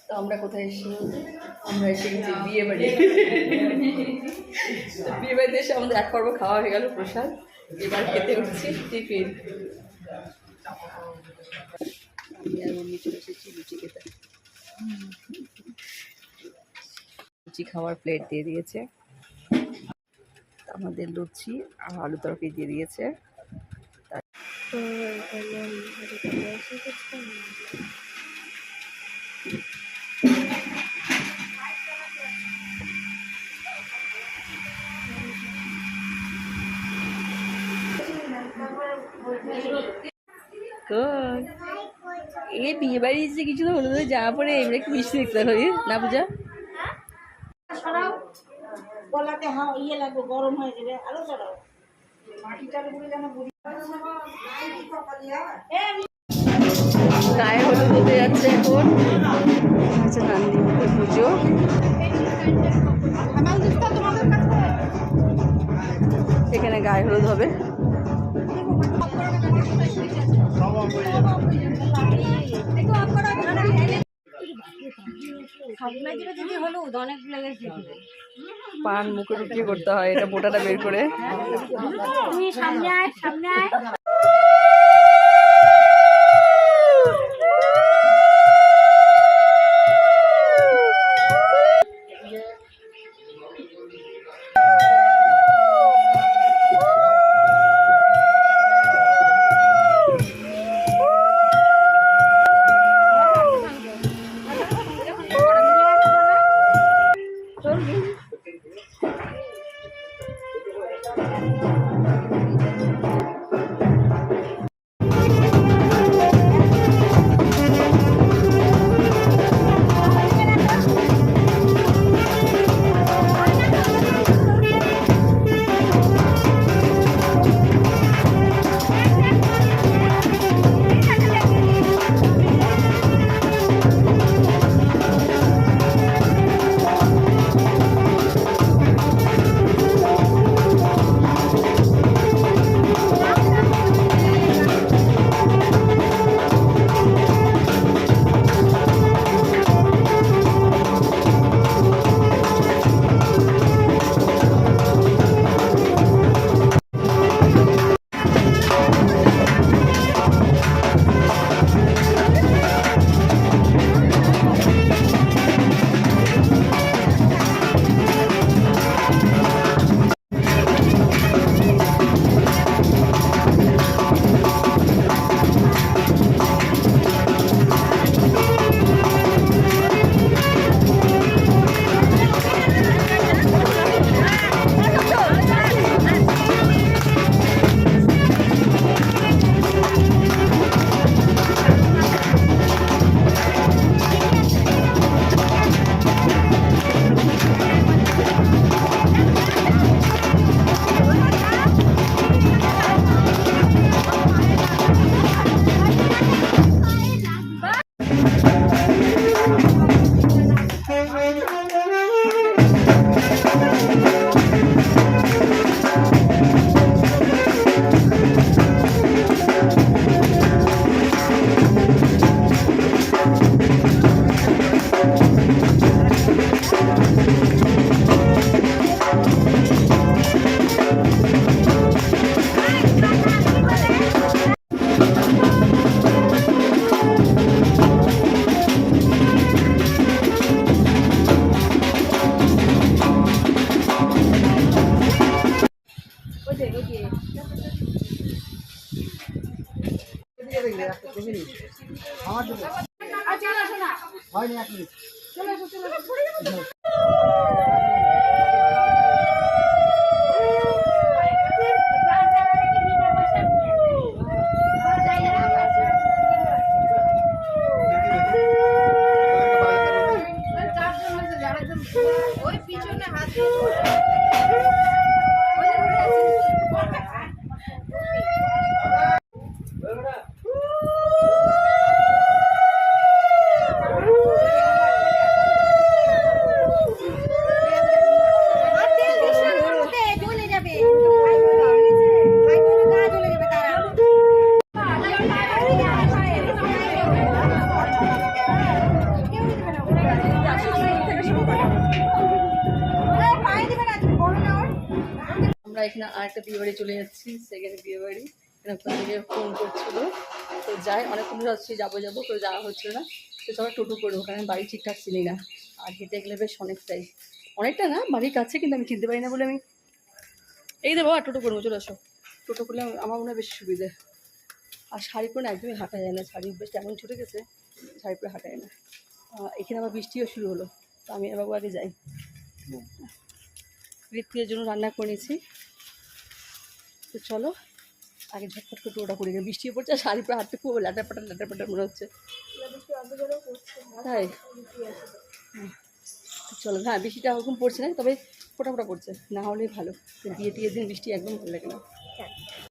তো আমরা কোথায় এসেছি? আমরা এসে গেছি বিয়ে বাড়ি। বিয়ে বাড়িতে এসে আমাদের এক পর্ব খাওয়া হয়ে গেল প্রসাদ। এবার খেতে উঠছি টিফিন। আমি আর মম্মি চলে এসেছি লুচি খেতে। লুচি খাওয়ার প্লেট দিয়ে দিয়েছে, আমাদের লুচি আর আলু তরকারি দিয়ে দিয়েছে। এই বিয়ে বাড়ি এসে কিছু তো হলো জামা পরে এমনি একটু মিষ্টি দেখতে হবে না পূজা? গলাতে ইয়ে লাগবে, গরম হয়ে যাবে। আলো চড়াও, মাটিটার উপরে যেন গায়ে হলুদ হতে যাচ্ছে এখন। আচ্ছা, নান্দিনীতে পুজো। এখানে গায়ে হলুদ হবে। পান মুখে ঢুকিয়ে করতে হয়, এটা বোটাটা বের করে। সামনে আয়, সামনে আয়। আমরা এখানে আরেকটা বিয়ে বাড়ি চলে যাচ্ছি, সেকেন্ড বিয়ে বাড়ি। এখানে ওখান থেকে ফোন করছিলো, তো যাই অনেকক্ষণ ধরে আসছি যাবো যাবো, তো যাওয়া হচ্ছিল না। তো সবাই টোটো করবো, কারণ বাড়ি ঠিকঠাক চিনি না, আর হেঁটে গেলে বেশ অনেকটাই, অনেকটা না বাড়ির কাছে, কিন্তু আমি চিনতে পারি না বলে আমি এই দেবো আর টোটো করবো, চলে আসো। টোটো করলে আমার মনে হয় বেশি সুবিধে। আর শাড়ি পরে না একদমই হাঁটা যায় না, শাড়ি বেশ তেমন ছুটে গেছে, শাড়ি পরে হাঁটা যায় না। এখানে আবার বৃষ্টিও শুরু হলো, তো আমি বাবু আগে যাই। ঋত্বিকের জন্য রান্না করে নিয়েছি, তো চলো আগে ঝটপট করে ওটা করে, বৃষ্টিও পড়ছে আর শাড়ি পরে হাঁটতে খুব ল্যাটার পাটার মনে হচ্ছে, তাই তো চলো। হ্যাঁ বৃষ্টিটা ওরকম পড়ছে না, তবে ফোটা ফোটা পড়ছে, না হলেই ভালো। বিয়ে টিয়ের দিন বৃষ্টি একদম ভালো লাগে না।